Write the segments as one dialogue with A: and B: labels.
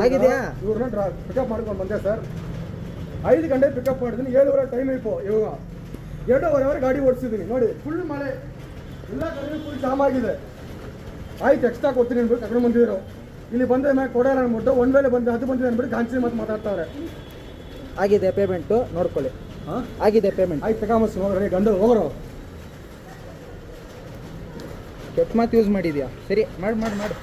A: ಆಗಿದೆಯಾ?
B: ಇವ್ರನ್ನ ಪಿಕಪ್ ಮಾಡ್ಕೊಂಡು ಬಂದೆ ಸರ್. 5 ಗಂಟೆ ಪಿಕಪ್ ಮಾಡಿದ್ದೀನಿ. 7:30 ಟೈಮ್ ಇತ್ತು. ಇವಾಗ 2:30 ಅವರ್ ಗಾಡಿ ಓಡಿಸಿದ್ದೀನಿ. ನೋಡಿ ಫುಲ್ ಮಳೆ, ಎಲ್ಲ ಕಡೆ ಫುಲ್ ಜಾಮ್ ಆಗಿದೆ. ಆಯ್ತು ಎಕ್ಸ್ಟ್ರಾ ಕೊಡ್ತೀನಿ ಅನ್ಬಿಟ್ಟು ಕರ್ಕೊಂಡು ಬಂದಿದ್ರು. ಇಲ್ಲಿ ಬಂದ ಮ್ಯಾಗ ಕೊಡೋಲ್ಲ ಅಂದ್ಬಿಟ್ಟು ಒಂದು ವೇಳೆ ಬಂದು ಅದು ಬಂದಿದೆ ಅಂದ್ಬಿಟ್ಟು ಗಾಂಚಿ ಮತ್ತೆ ಮಾತಾಡ್ತಾರೆ.
A: ಆಗಿದೆ ಪೇಮೆಂಟು, ನೋಡ್ಕೊಳ್ಳಿ. ಆಗಿದೆ ಪೇಮೆಂಟ್.
B: ಆಯ್ತು ತಗೊಂಬಸ್ ಹೋಗ್ರಿ ಗಂಡು ಹೋಗ್ರು.
A: ಕೆಟ್ಟ ಮಾತು ಯೂಸ್ ಮಾಡಿದ್ಯಾ? ಸರಿ ಮಾಡು ಮಾಡು ಮಾಡು.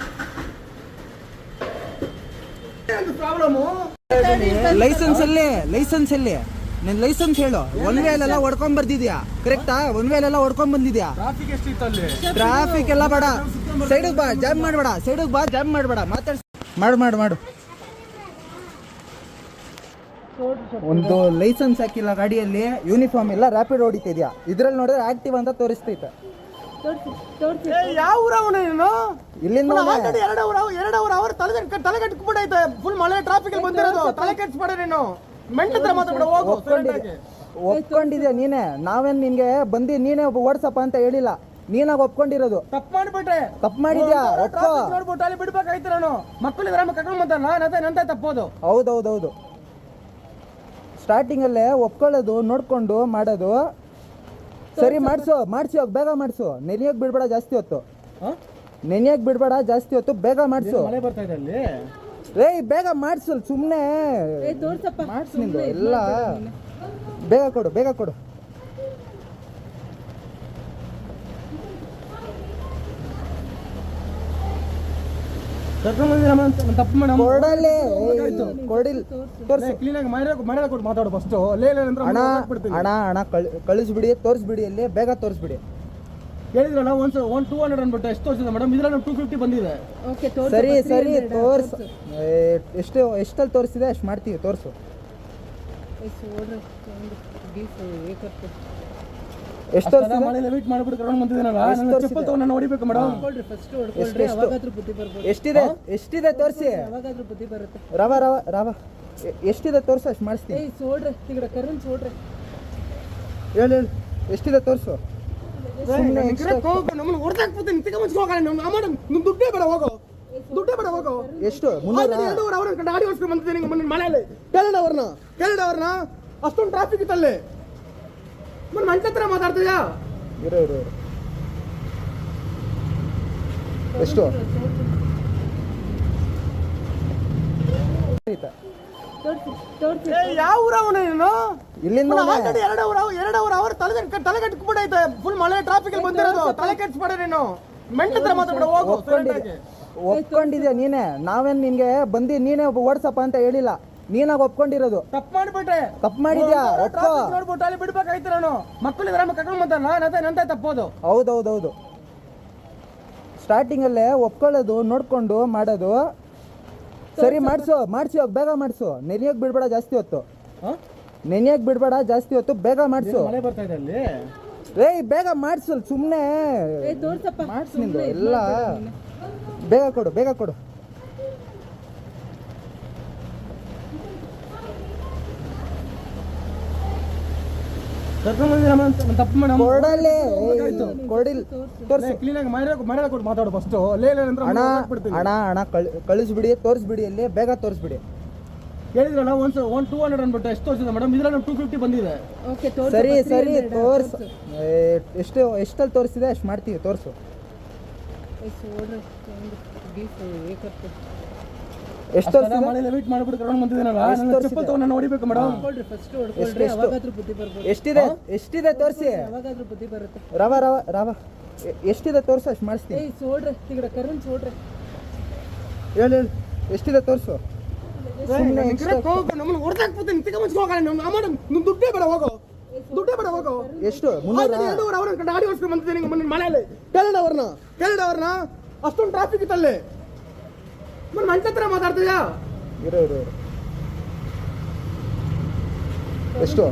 B: ಪ್ರಾಬ್ಲಮ್ಮು
A: ಲೈಸೆನ್ಸ್ ಅಲ್ಲಿ ನಿನ್ ಲೈಸೆನ್ಸ್ ಹೇಳು. ಒನ್ ವೇಲೆಲ್ಲ ಹೊಡ್ಕೊಂಡ್ ಬರ್ದಿದ್ಯಾ? ಕರೆಕ್ಟಾ? ಒನ್ ವೇಲೆಲ್ಲ ಹೊಡ್ಕೊಂಡ್ ಬಂದಿದ್ಯಾ?
B: ಟ್ರಾಫಿಕ್ ಎಷ್ಟಿತ್ತು ಅಲ್ಲಿ?
A: ಟ್ರಾಫಿಕ್ ಎಲ್ಲ ಬೇಡ, ಸೈಡಿಗೆ ಬಾ, ಜಾಮ್ ಮಾಡಬೇಡ, ಸೈಡಿಗೆ ಬಾ, ಜಾಮ್ ಮಾಡಬೇಡ, ಮಾತಾಡ್ಸ. ಮಾಡು. ಒಂದು ಲೈಸೆನ್ಸ್ ಹಾಕಿಲ್ಲ ಗಾಡಿಯಲ್ಲಿ, ಯೂನಿಫಾರ್ಮ್ ಇಲ್ಲ, ರ್ಯಾಪಿಡ್ ಹೊಡಿತಿದ್ಯಾ. ಇದ್ರಲ್ಲಿ ನೋಡಿದ್ರೆ ಆಕ್ಟಿವ್ ಅಂತ ತೋರಿಸ್ತೈತೆ.
B: ಯಾವ ಊರ ನೀನು?
A: ಇಲ್ಲಿಂದ
B: 2 ಅವರ್ ತಲೆ ಕಟ್ಬಿಟ್ಟೈತೆ. ಫುಲ್ ಮಳೆ ಟ್ರಾಫಿಕ್ ಅಲ್ಲಿ ಬಂದಿರೋದು. ತಲೆ ಕೆಡ್ಸ್ಬೇಡ ನೀನು. ಮೆಂಟತ್ರ ಮಾತಾಡ್ಬೇಡ, ಹೋಗು.
A: ಒಪ್ಕೊಂಡಿದ್ಯಾ ನೀನೆ? ನಾವೇನ್ ನಿನ್ಗೆ ಬಂದು ನೀನೇ ಓಡ್ಸಪ್ಪ ಅಂತ ಹೇಳಿಲ್ಲ, ನೀನಾಗ ಒಪ್ಕೊಂಡಿರೋದು.
B: ತಪ್ಪು ಮಾಡ್ಬಿಟ್ಟೆ.
A: ತಪ್ಪು ಮಾಡಿದ್ಯಾ? ಒಪ್ಕೋ.
B: ನೋಡ್ಬಿಟ್ಟು ಅಲ್ಲಿ ಬಿಡ್ಬೇಕಾಯ್ತು. ನಾನು ಮಕ್ಕಳಿದ್ರೆ ಕರ್ಕೊಂಡು ಬಂತಾರ ನಂತ ತಪ್ಪೋದು.
A: ಹೌದೌದೌದು. ಸ್ಟಾರ್ಟಿಂಗ್ ಅಲ್ಲೇ ಒಪ್ಕೊಳ್ಳೋದು, ನೋಡ್ಕೊಂಡು ಮಾಡೋದು. ಸರಿ ಮಾಡ್ಸು ಬೇಗ ಮಾಡ್ಸು. ನೆನೆಯಕ್ ಬಿಡ್ಬೇಡ ಜಾಸ್ತಿ ಹೊತ್ತು. ಬೇಗ ಮಾಡ್ಸು.
B: ಮಳೆ ಬರ್ತಾ ಇದೆ ಅಲ್ಲಿ.
A: ಬೇಗ ಮಾಡ್ಸು, ಸುಮ್ನೆ ಮಾಡ್ಸು. ನಿಂದು ಎಲ್ಲ ಬೇಗ ಕೊಡು.
B: ತಪ್ಪು ಮಾತಾಡು ಫಸ್ಟ್.
A: ಅಣ್ಣ ಕಳಿಸ್ಬಿಡಿ, ತೋರಿಸ್ಬಿಡಿ, ಅಲ್ಲಿ ಬೇಗ ತೋರಿಸ್ಬಿಡಿ.
B: ಹೇಳಿದ್ರಲ್ಲ 200 ಅನ್ಬಿಟ್ಟು ಎಷ್ಟು ತೋರಿಸಿದೆ ಮೇಡಮ್? ಇದ್ರಲ್ಲಿ 250 ಬಂದಿದೆ.
A: ಸರಿ ತೋರ್ಸು. ಎಷ್ಟಲ್ಲಿ ತೋರಿಸಿದೆ ಅಷ್ಟು ಮಾಡ್ತೀವಿ, ತೋರಿಸು. ಎಷ್ಟು
B: ವೆಯ್ಟ್ ಮಾಡ್ಬಿಟ್ಟು ಕರ್ಕೊಂಡು ಬಂದಿದ್ದೀನಲ್ಲ, ಚಪ್ಪಲ್ ತಗೊಂಡು ನಾನು ಹೊಡಿಬೇಕು ಮೇಡಮ್.
A: ಎಷ್ಟಿದೆ ತೋರಿಸಿ. ರವ ಎಷ್ಟಿದೆ ತೋರಿಸು, ಅಷ್ಟು ಮಾಡಿಸ್ತೀನಿ. ಹೇಳಿ ಎಷ್ಟಿದೆ ತೋರಿಸು.
B: ದುಡ್ಡೇ ಬೇಡ ಹೋಗೋ.
A: ಎಷ್ಟು?
B: 300 ಗಾಡಿ ಓಡಿಸ್ಕೊಂಡು ಬಂದಿದ್ದೀನಿ ಮಳೆಯಲ್ಲಿ. ಕೇಳೋರ್ನ ಅಷ್ಟೊಂದು ಟ್ರಾಫಿಕ್ ಇತ್ತಲ್ಲಿ. ಮಂಚ ಹತ್ರ ಮಾತಾಡ್ತೀಯಾ?
A: ಇರೋ ಎಷ್ಟು?
B: ಯಾವ ಊರ ನೀನು?
A: ಇಲ್ಲಿಂದ
B: 2 ಅವರ್ ತಲೆ ಕಟ್ಬಿಟ್ಟೈತೆ. ಫುಲ್ ಮಳೆ ಟ್ರಾಫಿಕ್ ಅಲ್ಲಿ ಬಂದಿರೋದು. ತಲೆ ಕೆಡ್ಸ್ಬೇಡ ನೀನು. ಮೆಂಟತ್ರ ಮಾತಾಡ್ಬೇಡ, ಹೋಗು.
A: ಒಪ್ಕೊಂಡಿದ್ಯಾ ನೀನೆ? ನಾವೇನ್ ನಿನ್ಗೆ ಬಂದು ನೀನೇ ಓಡ್ಸಪ್ಪ ಅಂತ ಹೇಳಿಲ್ಲ, ನೀನಾಗ ಒಪ್ಕೊಂಡಿರೋದು.
B: ತಪ್ಪು ಮಾಡ್ಬಿಟ್ಟೆ.
A: ತಪ್ಪು ಮಾಡಿದ್ಯಾ? ಒಪ್ಕೋ.
B: ನೋಡ್ಬಿಟ್ಟು ಅಲ್ಲಿ ಬಿಡ್ಬೇಕಾಯ್ತು. ನಾನು ಮಕ್ಕಳಿದ್ರೆ ಕರ್ಕೊಂಡು ಬಂತಾರ ನಂತ ತಪ್ಪೋದು.
A: ಹೌದೌದೌದು. ಸ್ಟಾರ್ಟಿಂಗ್ ಅಲ್ಲೇ ಒಪ್ಕೊಳ್ಳೋದು, ನೋಡ್ಕೊಂಡು ಮಾಡೋದು. ಸರಿ ಮಾಡ್ಸು ಬೇಗ ಮಾಡ್ಸು. ನೆನೆಯಕ್ ಬಿಡ್ಬೇಡ ಜಾಸ್ತಿ ಹೊತ್ತು. ಬೇಗ ಮಾಡ್ಸು.
B: ಮಳೆ ಬರ್ತಾ ಇದೆ ಅಲ್ಲಿ.
A: ಬೇಗ ಮಾಡ್ಸು, ಸುಮ್ನೆ ಮಾಡ್ಸು. ನಿಂದು ಎಲ್ಲ ಬೇಗ ಕೊಡು.
B: ತಪ್ಪು ಮೇಡಮ್. ಮಾತಾಡು ಫಸ್ಟ್.
A: ಅಣ್ಣ ಕಳಿಸ್ಬಿಡಿ, ತೋರಿಸ್ಬಿಡಿ, ಅಲ್ಲಿ ಬೇಗ ತೋರಿಸ್ಬಿಡಿ.
B: ಹೇಳಿದ್ರಲ್ಲ 200 ಅನ್ಬಿಟ್ಟು ಎಷ್ಟು ತೋರಿಸಿದೆ ಮೇಡಮ್? ಇದ್ರಲ್ಲಿ 250 ಬಂದಿದೆ.
A: ಸರಿ ತೋರಿಸು. ಎಷ್ಟಲ್ಲಿ ತೋರಿಸಿದೆ ಅಷ್ಟು ಮಾಡ್ತೀವಿ, ತೋರಿಸು. ಎಷ್ಟು
B: ಮಳೆಯಲ್ಲಿ ವೆಯ್ಟ್ ಮಾಡ್ಬಿಟ್ಟು ಕರ್ಕೊಂಡು ಬಂದಿದ್ದೀನಲ್ಲ, ಚಪ್ಪಲ್ ತಗೊಂಡು ನಾನು ಹೊಡಿಬೇಕು ಮೇಡಮ್.
A: ಎಷ್ಟಿದೆ ತೋರಿಸಿ. ರವ ಎಷ್ಟಿದೆ ತೋರಿಸು, ಅಷ್ಟು ಮಾಡಿಸ್ತೀನಿ. ಹೇಳಿ ಎಷ್ಟಿದೆ ತೋರಿಸು.
B: ದುಡ್ಡೇ ಬೇಡ ಹೋಗೋ.
A: ಎಷ್ಟು?
B: 300 ಗಾಡಿ ಓಡಿಸ್ಕೊಂಡು ಬಂದಿದ್ದೀನಿ ಮಳೆಯಲ್ಲಿ. ಕೇಳೋರ್ನ ಅಷ್ಟೊಂದು ಟ್ರಾಫಿಕ್ ಇತ್ತಲ್ಲಿ. ಮಂಚ ಹತ್ರ ಮಾತಾಡ್ತೀಯಾ?
A: ಇರೋ ಎಷ್ಟು?